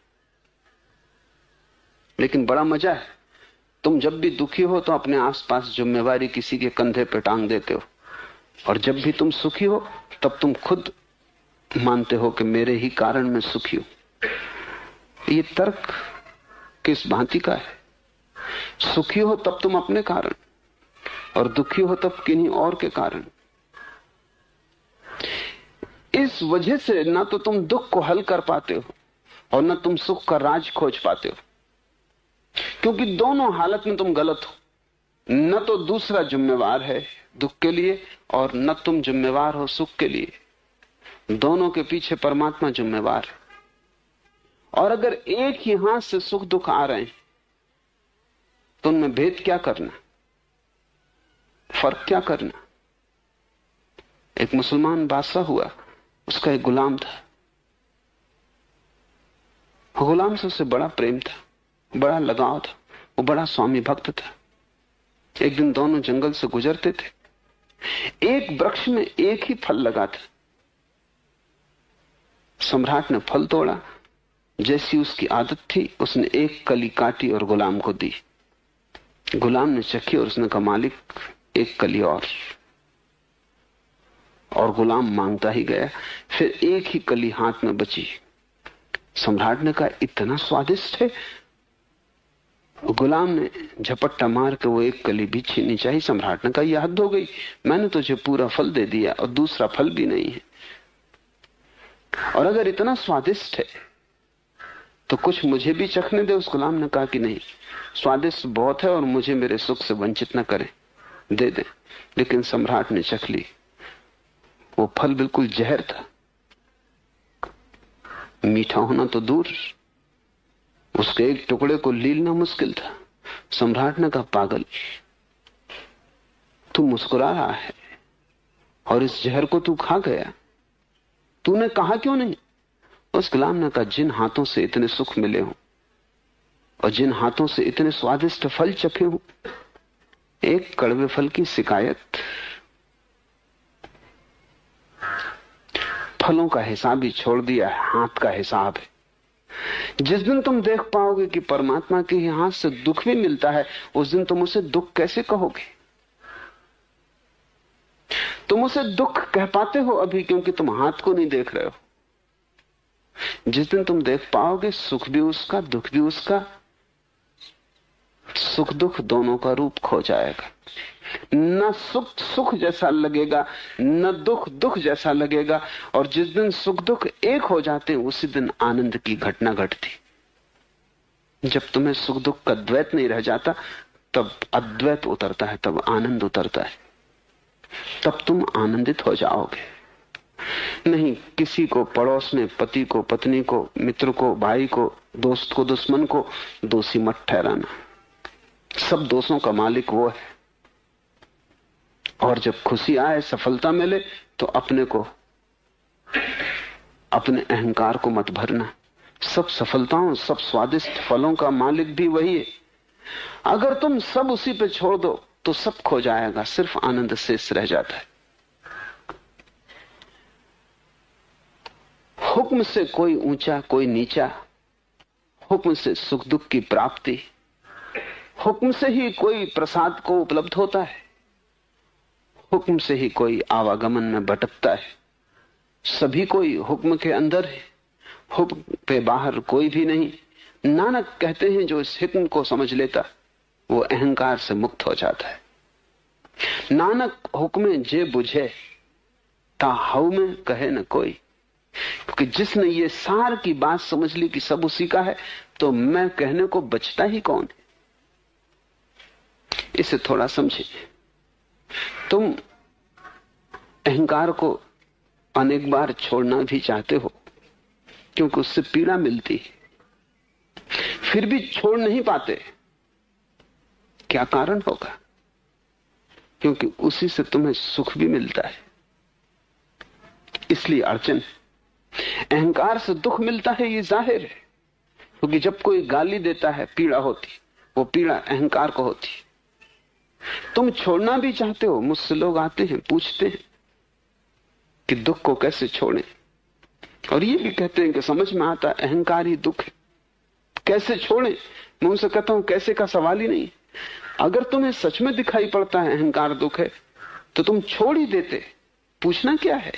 लेकिन बड़ा मजा है, तुम जब भी दुखी हो तो अपने आसपास जिम्मेवारी किसी के कंधे पे टांग देते हो, और जब भी तुम सुखी हो तब तुम खुद मानते हो कि मेरे ही कारण मैं सुखी हूं। ये तर्क किस भांति का है? सुखी हो तब तुम अपने कारण और दुखी हो तब किन्हीं और के कारण। इस वजह से ना तो तुम दुख को हल कर पाते हो और ना तुम सुख का राज खोज पाते हो, क्योंकि दोनों हालत में तुम गलत हो। न तो दूसरा जिम्मेवार है दुख के लिए और न तुम जिम्मेवार हो सुख के लिए। दोनों के पीछे परमात्मा जिम्मेवार है। और अगर एक ही हाथ से सुख दुख आ रहे हैं तो उनमें भेद क्या करना, फर्क क्या करना। एक मुसलमान बादशाह हुआ, उसका एक गुलाम था। गुलाम से उसे बड़ा प्रेम था, बड़ा लगाव था, वो बड़ा स्वामी भक्त था। एक दिन दोनों जंगल से गुजरते थे। एक वृक्ष में एक ही फल लगा था। सम्राट ने फल तोड़ा, जैसी उसकी आदत थी उसने एक कली काटी और गुलाम को दी। गुलाम ने चखी और उसने कहा, मालिक एक कली और गुलाम मांगता ही गया। फिर एक ही कली हाथ में बची। सम्राट ने कहा, इतना स्वादिष्ट है। गुलाम ने झपट्टा मार के वो एक कली भी छीननी चाहिए। सम्राट ने कहा, यह हद हो गई, मैंने तुझे पूरा फल दे दिया और दूसरा फल भी नहीं है, और अगर इतना स्वादिष्ट है तो कुछ मुझे भी चखने दे। उस गुलाम ने कहा कि नहीं, स्वादिष्ट बहुत है और मुझे मेरे सुख से वंचित न करें, दे दे। लेकिन सम्राट ने चख ली। वो फल बिल्कुल जहर था, मीठा होना तो दूर, उसके एक टुकड़े को लीलना मुश्किल था। सम्राट ने कहा, पागल, तू मुस्कुरा रहा है और इस जहर को तू खा गया, तूने कहा क्यों नहीं? उस गुलाम ने कहा, जिन हाथों से इतने सुख मिले हों और जिन हाथों से इतने स्वादिष्ट फल चखे हों, एक कड़वे फल की शिकायत। फलों का हिसाब ही छोड़ दिया है, हाथ का हिसाब है। जिस दिन तुम देख पाओगे कि परमात्मा के ही हाथ से दुख भी मिलता है, उस दिन तुम उसे दुख कैसे कहोगे? तुम उसे दुख कह पाते हो अभी क्योंकि तुम हाथ को नहीं देख रहे हो। जिस दिन तुम देख पाओगे सुख भी उसका, दुख भी उसका, सुख दुख दोनों का रूप खो जाएगा। न सुख सुख जैसा लगेगा, न दुख दुख जैसा लगेगा। और जिस दिन सुख दुख एक हो जाते हैं, उसी दिन आनंद की घटना घटती। जब तुम्हें सुख दुख का द्वैत नहीं रह जाता, तब अद्वैत उतरता है, तब आनंद उतरता है, तब तुम आनंदित हो जाओगे। नहीं, किसी को पड़ोस में, पति को पत्नी को, मित्र को भाई को, दोस्त को दुश्मन को दोषी मत ठहराना। सब दोषों का मालिक वो है। और जब खुशी आए, सफलता मिले, तो अपने को, अपने अहंकार को मत भरना। सब सफलताओं, सब स्वादिष्ट फलों का मालिक भी वही है। अगर तुम सब उसी पे छोड़ दो तो सब खो जाएगा, सिर्फ आनंद शेष रह जाता है। हुक्म से कोई ऊंचा कोई नीचा, हुक्म से सुख दुख की प्राप्ति, हुक्म से ही कोई प्रसाद को उपलब्ध होता है, हुक्म से ही कोई आवागमन में भटकता है। सभी कोई हुक्म के अंदर है, हुक्म पे बाहर कोई भी नहीं। नानक कहते हैं, जो इस हुक्म को समझ लेता वो अहंकार से मुक्त हो जाता है। नानक हुक्म जे बुझे ता हऊ में कहे न कोई। क्योंकि जिसने ये सार की बात समझ ली कि सब उसी का है, तो मैं कहने को बचता ही कौन है। इसे थोड़ा समझे। तुम अहंकार को अनेक बार छोड़ना भी चाहते हो क्योंकि उससे पीड़ा मिलती है, फिर भी छोड़ नहीं पाते। क्या कारण होगा? क्योंकि उसी से तुम्हें सुख भी मिलता है, इसलिए अड़चन। अहंकार से दुख मिलता है, ये जाहिर है, क्योंकि जब कोई गाली देता है पीड़ा होती, वो पीड़ा अहंकार को होती। तुम छोड़ना भी चाहते हो। मुझसे लोग आते हैं, पूछते हैं कि दुख को कैसे छोड़ें, और ये भी कहते हैं कि समझ में आता अहंकार ही दुख है, कैसे छोड़ें। मैं उनसे कहता हूं, कैसे का सवाल ही नहीं। अगर तुम्हें सच में दिखाई पड़ता है अहंकार दुख है, तो तुम छोड़ ही देते, पूछना क्या है।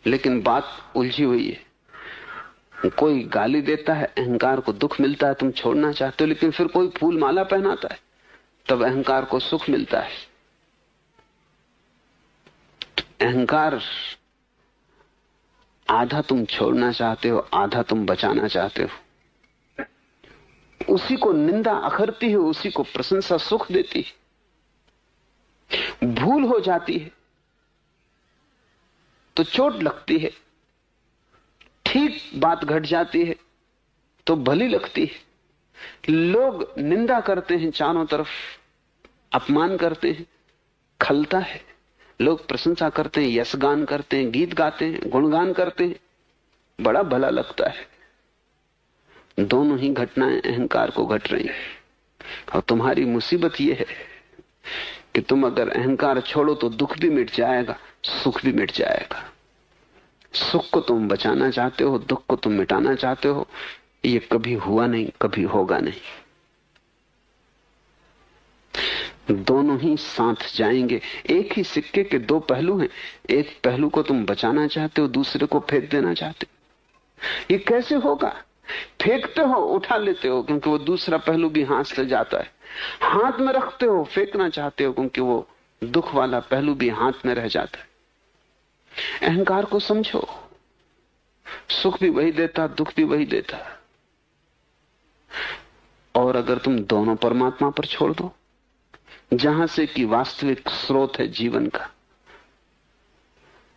लेकिन बात उलझी हुई है। कोई गाली देता है, अहंकार को दुख मिलता है, तुम छोड़ना चाहते हो। लेकिन फिर कोई फूल माला पहनाता है, तब अहंकार को सुख मिलता है। अहंकार आधा तुम छोड़ना चाहते हो, आधा तुम बचाना चाहते हो। उसी को निंदा अखरती है, उसी को प्रशंसा सुख देती है। भूल हो जाती है तो चोट लगती है, ठीक बात घट जाती है तो भली लगती है। लोग निंदा करते हैं, चारों तरफ अपमान करते हैं, खलता है। लोग प्रशंसा करते हैं, यशगान करते हैं, गीत गाते हैं, गुणगान करते हैं, बड़ा भला लगता है। दोनों ही घटनाएं अहंकार को घट रही हैं। और तुम्हारी मुसीबत यह है कि तुम अगर अहंकार छोड़ो तो दुख भी मिट जाएगा, सुख भी मिट जाएगा। सुख को तुम बचाना चाहते हो, दुख को तुम मिटाना चाहते हो। ये कभी हुआ नहीं, कभी होगा नहीं। दोनों ही साथ जाएंगे। एक ही सिक्के के दो पहलू हैं। एक पहलू को तुम बचाना चाहते हो, दूसरे को फेंक देना चाहते हो। ये कैसे होगा? फेंकते हो, उठा लेते हो क्योंकि वो दूसरा पहलू भी हाथ से जाता है। हाथ में रखते हो, फेंकना चाहते हो क्योंकि वो दुख वाला पहलू भी हाथ में रह जाता है। अहंकार को समझो, सुख भी वही देता, दुख भी वही देता। और अगर तुम दोनों परमात्मा पर छोड़ दो, जहां से कि वास्तविक स्रोत है जीवन का,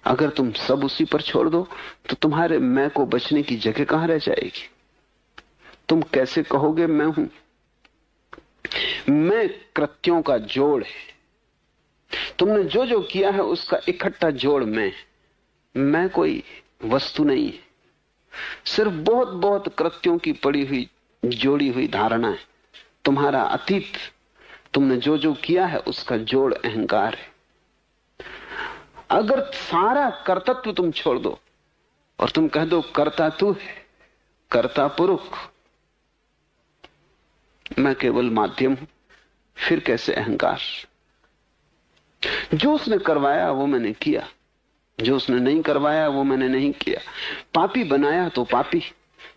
अगर तुम सब उसी पर छोड़ दो तो तुम्हारे मैं को बचने की जगह कहां रह जाएगी? तुम कैसे कहोगे मैं हूं? मैं कृत्यों का जोड़ है। तुमने जो जो किया है उसका इकट्ठा जोड़ मैं कोई वस्तु नहीं है। सिर्फ बहुत बहुत कृत्यों की पड़ी हुई जोड़ी हुई धारणा है। तुम्हारा अतीत, तुमने जो जो किया है उसका जोड़ अहंकार है। अगर सारा कर्तृत्व तुम छोड़ दो और तुम कह दो कर्ता तू है, कर्ता पुरुष, मैं केवल माध्यम हूं, फिर कैसे अहंकार? जो उसने करवाया वो मैंने किया, जो उसने नहीं करवाया वो मैंने नहीं किया। पापी बनाया तो पापी।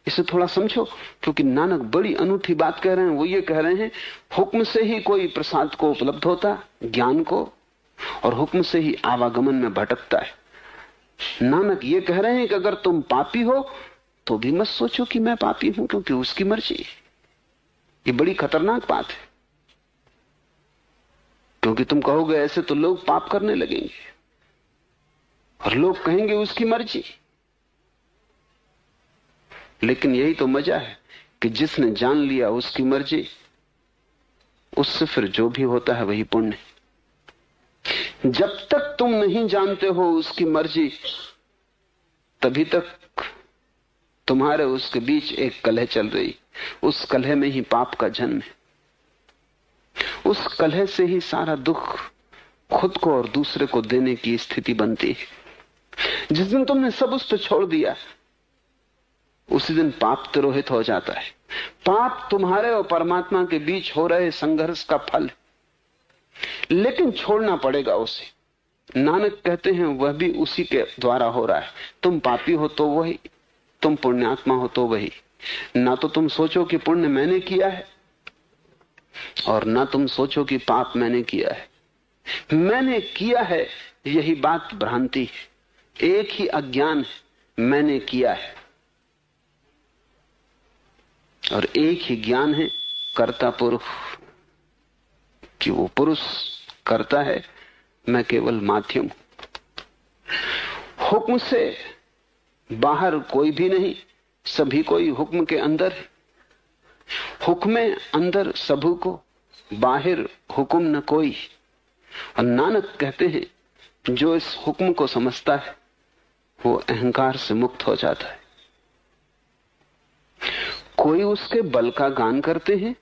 इसे थोड़ा समझो, क्योंकि नानक बड़ी अनूठी बात कह रहे हैं। वो ये कह रहे हैं हुक्म से ही कोई प्रसाद को उपलब्ध होता, ज्ञान को, और हुक्म से ही आवागमन में भटकता है। नानक ये कह रहे हैं कि अगर तुम पापी हो तो भी मत सोचो कि मैं पापी हूं, क्योंकि उसकी मर्जी। ये बड़ी खतरनाक बात है, क्योंकि तुम कहोगे ऐसे तो लोग पाप करने लगेंगे और लोग कहेंगे उसकी मर्जी। लेकिन यही तो मजा है कि जिसने जान लिया उसकी मर्जी, उससे फिर जो भी होता है वही पुण्य। जब तक तुम नहीं जानते हो उसकी मर्जी, तभी तक तुम्हारे उसके बीच एक कलह चल रही। उस कलह में ही पाप का जन्म है। उस कलह से ही सारा दुख खुद को और दूसरे को देने की स्थिति बनती है। जिस दिन तुमने सब उस पर छोड़ दिया, उसी दिन पाप तिरोहित हो जाता है। पाप तुम्हारे और परमात्मा के बीच हो रहे संघर्ष का फल, लेकिन छोड़ना पड़ेगा उसे। नानक कहते हैं वह भी उसी के द्वारा हो रहा है। तुम पापी हो तो वही, तुम पुण्यात्मा हो तो वही। ना तो तुम सोचो कि पुण्य मैंने किया है, और ना तुम सोचो कि पाप मैंने किया है। मैंने किया है, यही बात भ्रांति है। एक ही अज्ञान है, मैंने किया है, और एक ही ज्ञान है कर्ता पुरुष, कि वो पुरुष करता है, मैं केवल माध्यम हूं। हुक्म से बाहर कोई भी नहीं, सभी कोई हुक्म के अंदर है। हुक्म अंदर सबू को, बाहर हुक्म न कोई। और नानक कहते हैं जो इस हुक्म को समझता है वो अहंकार से मुक्त हो जाता है। कोई उसके बल का गान करते हैं,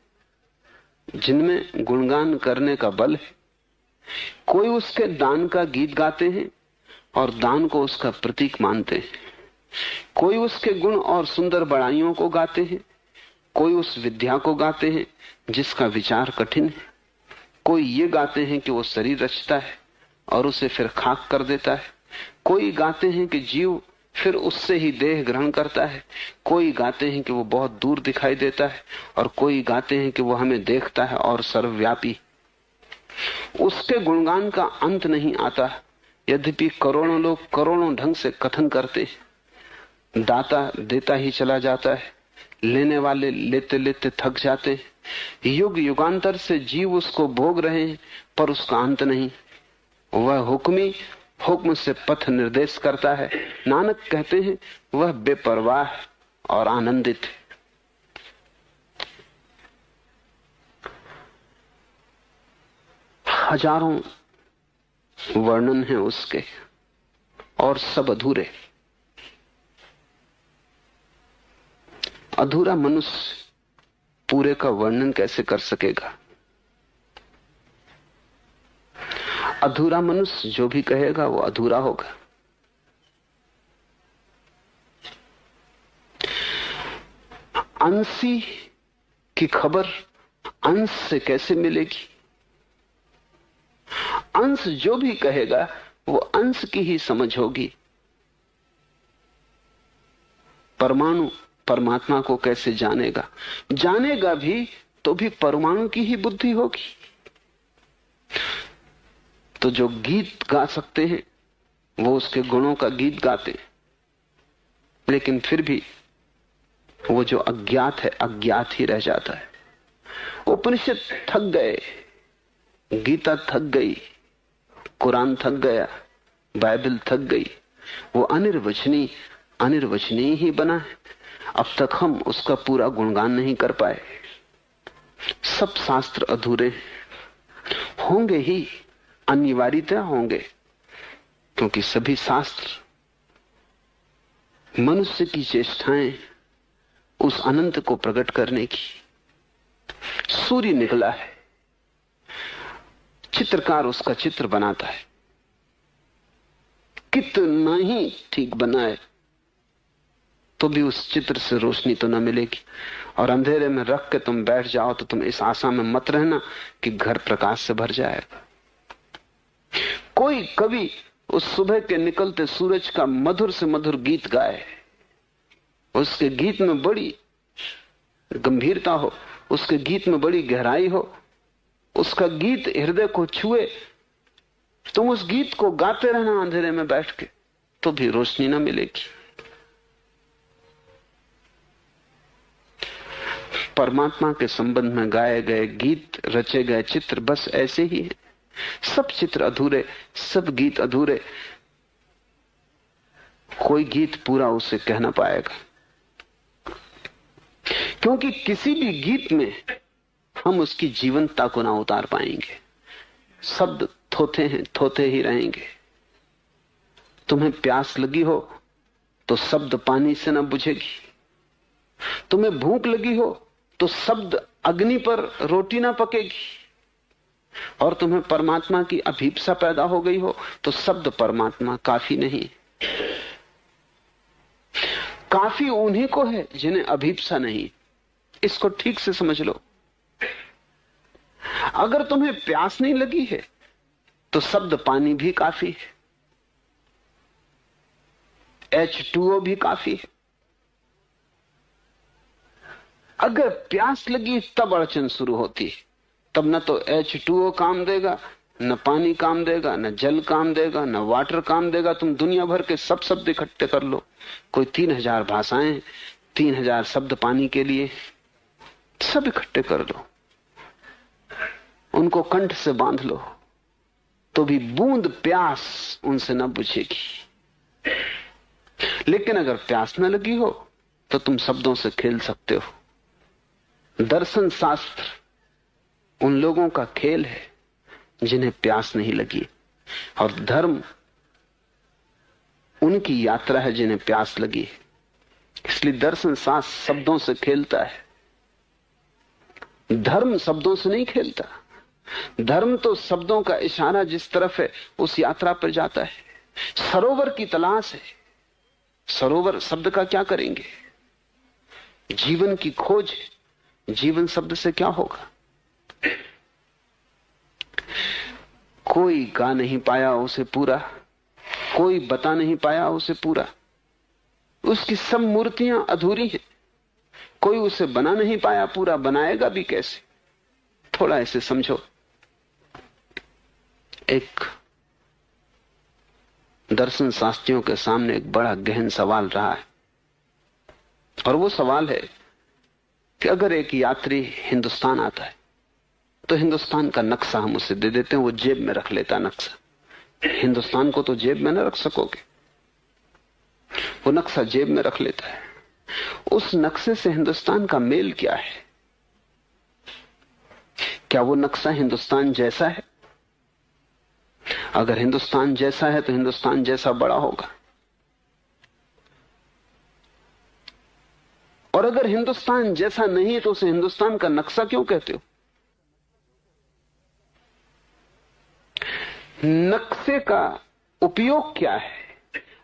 जिनमें गुणगान करने का बल है। कोई उसके दान का गीत गाते हैं और दान को उसका प्रतीक मानते हैं। कोई उसके गुण और सुंदर बड़ाइयों को गाते हैं, कोई उस विद्या को गाते हैं जिसका विचार कठिन है। कोई ये गाते हैं कि वो शरीर रचता है और उसे फिर खाक कर देता है। कोई गाते हैं कि जीव फिर उससे ही देह ग्रहण करता है। कोई गाते हैं कि वो बहुत दूर दिखाई देता है, और कोई गाते हैं कि वो हमें देखता है और सर्वव्यापी। उसके गुणगान का अंत नहीं आता, यद्यपि करोड़ों लोग करोड़ों ढंग से कथन करते हैं। दाता देता ही चला जाता है, लेने वाले लेते लेते थक जाते हैं। युग युगांतर से जीव उसको भोग रहे हैं, पर उसका अंत नहीं। वह हुक्मी हुक्म से पथ निर्देश करता है। नानक कहते हैं वह बेपरवाह और आनंदित है। हजारों वर्णन हैं उसके और सब अधूरे। अधूरा मनुष्य पूरे का वर्णन कैसे कर सकेगा? अधूरा मनुष्य जो भी कहेगा वो अधूरा होगा। अंशी की खबर अंश से कैसे मिलेगी? अंश जो भी कहेगा वो अंश की ही समझ होगी। परमाणु परमात्मा को कैसे जानेगा? जानेगा भी तो भी परमाणु की ही बुद्धि होगी। तो जो गीत गा सकते हैं वो उसके गुणों का गीत गाते हैं, लेकिन फिर भी वो जो अज्ञात है अज्ञात ही रह जाता है। उपनिषद थक गए, गीता थक गई, कुरान थक गया, बाइबल थक गई। वो अनिर्वचनीय ही बना है। अब तक हम उसका पूरा गुणगान नहीं कर पाए। सब शास्त्र अधूरे होंगे ही, अनिवार्यता होंगे, क्योंकि सभी शास्त्र मनुष्य की चेष्टाएं उस अनंत को प्रकट करने की। सूर्य निकला है, चित्रकार उसका चित्र बनाता है, कितना ही ठीक बनाए तो भी उस चित्र से रोशनी तो न मिलेगी। और अंधेरे में रख के तुम बैठ जाओ तो तुम इस आशा में मत रहना कि घर प्रकाश से भर जाएगा। कोई कवि उस सुबह के निकलते सूरज का मधुर से मधुर गीत गाए, उसके गीत में बड़ी गंभीरता हो, उसके गीत में बड़ी गहराई हो, उसका गीत हृदय को छुए, तुम उस गीत को गाते रहना अंधेरे में बैठ के तो भी रोशनी न मिलेगी। परमात्मा के संबंध में गाए गए गीत, रचे गए चित्र बस ऐसे ही हैं। सब चित्र अधूरे, सब गीत अधूरे। कोई गीत पूरा उसे कह ना पाएगा, क्योंकि किसी भी गीत में हम उसकी जीवंतता को ना उतार पाएंगे। शब्द थोथे हैं, थोथे ही रहेंगे। तुम्हें प्यास लगी हो तो शब्द पानी से ना बुझेगी। तुम्हें भूख लगी हो तो शब्द अग्नि पर रोटी ना पकेगी। और तुम्हें परमात्मा की अभीप्सा पैदा हो गई हो तो शब्द परमात्मा काफी नहीं। काफी उन्हीं को है जिन्हें अभीप्सा नहीं। इसको ठीक से समझ लो। अगर तुम्हें प्यास नहीं लगी है तो शब्द पानी भी काफी है, H2O भी काफी है। अगर प्यास लगी तब अड़चन शुरू होती है। तब न तो H2O काम देगा, न पानी काम देगा, न जल काम देगा, न वाटर काम देगा। तुम दुनिया भर के सब शब्द इकट्ठे कर लो, कोई 3000 भाषाएं, 3000 शब्द पानी के लिए, सब इकट्ठे कर लो, उनको कंठ से बांध लो, तो भी बूंद प्यास उनसे न बुझेगी। लेकिन अगर प्यास न लगी हो तो तुम शब्दों से खेल सकते हो। दर्शन शास्त्र उन लोगों का खेल है जिन्हें प्यास नहीं लगी, और धर्म उनकी यात्रा है जिन्हें प्यास लगी है। इसलिए दर्शन शास्त्र शब्दों से खेलता है, धर्म शब्दों से नहीं खेलता। धर्म तो शब्दों का इशारा जिस तरफ है उस यात्रा पर जाता है। सरोवर की तलाश है, सरोवर शब्द का क्या करेंगे? जीवन की खोज है, जीवन शब्द से क्या होगा? कोई गा नहीं पाया उसे पूरा, कोई बता नहीं पाया उसे पूरा। उसकी सब मूर्तियां अधूरी हैं, कोई उसे बना नहीं पाया पूरा, बनाएगा भी कैसे? थोड़ा ऐसे समझो। एक दर्शन शास्त्रियों के सामने एक बड़ा गहन सवाल रहा है, और वो सवाल है कि अगर एक यात्री हिंदुस्तान आता है तो हिंदुस्तान का नक्शा हम उसे दे देते हैं, वो जेब में रख लेता नक्शा हिंदुस्तान को तो जेब में न रख सकोगे। वो नक्शा जेब में रख लेता है। उस नक्शे से हिंदुस्तान का मेल क्या है? क्या वो नक्शा हिंदुस्तान जैसा है? अगर हिंदुस्तान जैसा है तो हिंदुस्तान जैसा बड़ा होगा, और अगर हिंदुस्तान जैसा नहीं है तो उसे हिंदुस्तान का नक्शा क्यों कहते हो? नक्शे का उपयोग क्या है?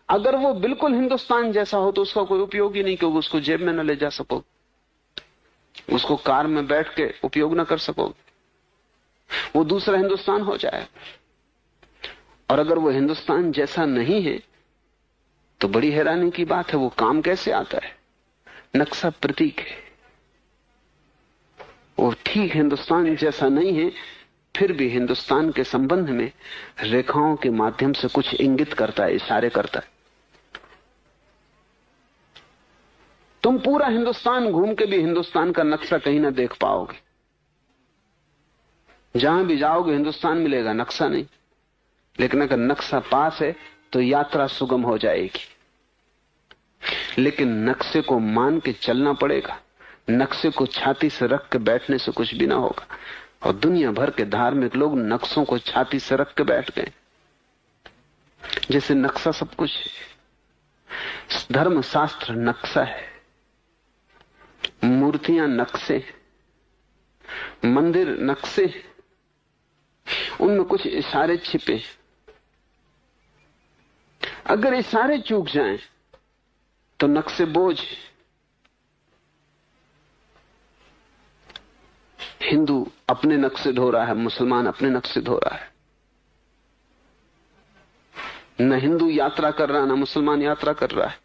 अगर वो बिल्कुल हिंदुस्तान जैसा हो तो उसका कोई उपयोग ही नहीं, क्योंकि उसको जेब में न ले जा सकोगे, उसको कार में बैठ के उपयोग न कर सकोगे, वो दूसरा हिंदुस्तान हो जाएगा। और अगर वो हिंदुस्तान जैसा नहीं है तो बड़ी हैरानी की बात है, वो काम कैसे आता है? नक्शा प्रतीक है। वो ठीक हिंदुस्तान जैसा नहीं है, फिर भी हिंदुस्तान के संबंध में रेखाओं के माध्यम से कुछ इंगित करता है, इशारे करता है। तुम पूरा हिंदुस्तान घूम के भी हिंदुस्तान का नक्शा कहीं ना देख पाओगे। जहां भी जाओगे हिंदुस्तान मिलेगा, नक्शा नहीं। लेकिन अगर नक्शा पास है तो यात्रा सुगम हो जाएगी। लेकिन नक्शे को मान के चलना पड़ेगा। नक्शे को छाती से रख के बैठने से कुछ भी ना होगा। और दुनिया भर के धार्मिक लोग नक्शों को छाती से रख के बैठ गए, जैसे नक्शा सब कुछ है। धर्म शास्त्र नक्शा है, मूर्तियां नक्शे, मंदिर नक्शे, उनमें कुछ इशारे छिपे। अगर इशारे चूक जाएं तो नक्शे बोझ। हिंदू अपने नक्शे ढो रहा है, मुसलमान अपने नक्शे ढो रहा है। न हिंदू यात्रा कर रहा, न मुसलमान यात्रा कर रहा है।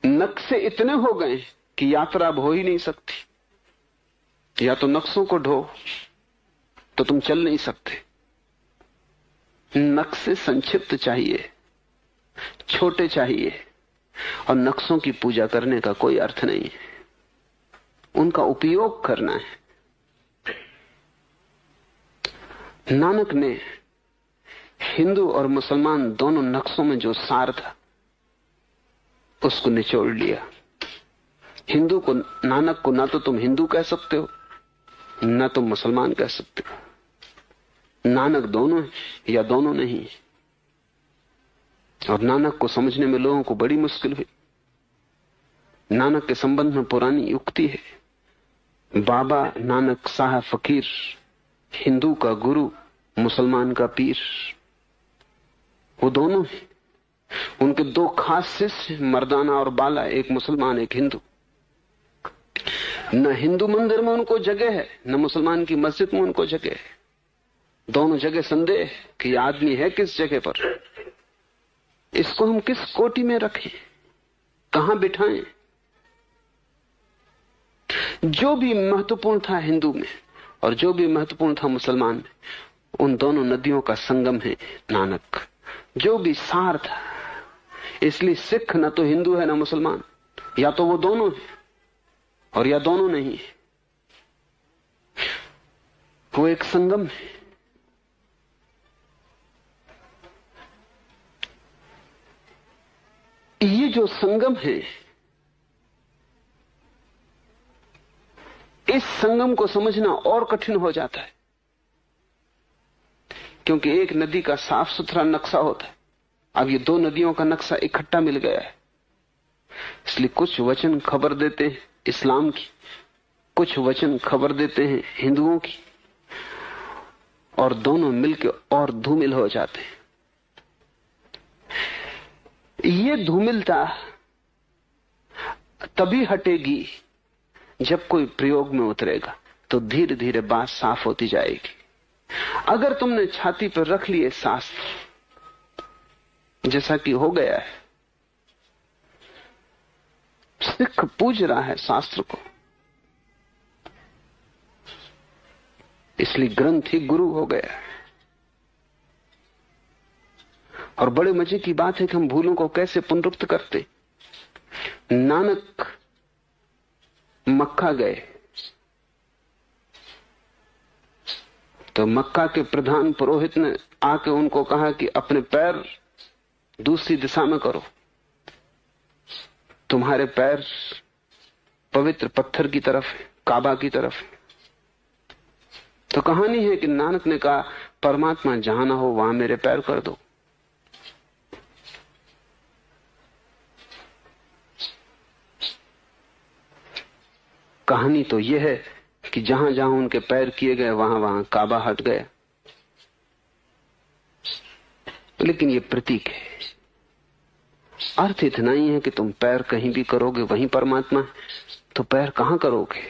नक्शे इतने हो गए कि यात्रा अब हो ही नहीं सकती। या तो नक्शों को ढो तो तुम चल नहीं सकते। नक्शे संक्षिप्त चाहिए, छोटे चाहिए, और नक्शों की पूजा करने का कोई अर्थ नहीं है। उनका उपयोग करना है। नानक ने हिंदू और मुसलमान दोनों नक्शों में जो सार था उसको निचोड़ लिया। हिंदू को, नानक को ना तो तुम हिंदू कह सकते हो ना तुम मुसलमान कह सकते हो। नानक दोनों है या दोनों नहीं है। और नानक को समझने में लोगों को बड़ी मुश्किल हुई। नानक के संबंध में पुरानी युक्ति है, बाबा नानक साहब फकीर, हिंदू का गुरु, मुसलमान का पीर। वो दोनों हैं। उनके दो खास शिष्य, मर्दाना और बाला, एक मुसलमान एक हिंदू। न हिंदू मंदिर में उनको जगह है, न मुसलमान की मस्जिद में उनको जगह है। दोनों जगह संदेह कि आदमी है किस जगह पर, इसको हम किस कोटि में रखें, कहां बिठाएं। जो भी महत्वपूर्ण था हिंदू में और जो भी महत्वपूर्ण था मुसलमान में, उन दोनों नदियों का संगम है नानक। जो भी सार था, इसलिए सिख न तो हिंदू है न मुसलमान, या तो वो दोनों है और या दोनों नहीं है। वो एक संगम है। ये जो संगम है, इस संगम को समझना और कठिन हो जाता है, क्योंकि एक नदी का साफ सुथरा नक्शा होता है। अब ये दो नदियों का नक्शा इकट्ठा मिल गया है। इसलिए कुछ वचन खबर देते हैं इस्लाम की, कुछ वचन खबर देते हैं हिंदुओं की, और दोनों मिलकर और धूमिल हो जाते हैं। ये धूमिलता तभी हटेगी जब कोई प्रयोग में उतरेगा, तो धीरे धीरे बात साफ होती जाएगी। अगर तुमने छाती पर रख लिए शास्त्र, जैसा कि हो गया है, सिख पूज रहा है शास्त्र को, इसलिए ग्रंथ ही गुरु हो गया है। और बड़े मजे की बात है कि हम भूलों को कैसे पुनरुक्त करते। नानक मक्का गए तो मक्का के प्रधान पुरोहित ने आके उनको कहा कि अपने पैर दूसरी दिशा में करो, तुम्हारे पैर पवित्र पत्थर की तरफ है, काबा की तरफ है। तो कहानी है कि नानक ने कहा परमात्मा जहां ना हो वहां मेरे पैर कर दो। कहानी तो यह है कि जहां जहां उनके पैर किए गए वहां वहां काबा हट गया। लेकिन यह प्रतीक है, अर्थ इतना ही है कि तुम पैर कहीं भी करोगे वहीं परमात्मा है, तो पैर कहां करोगे?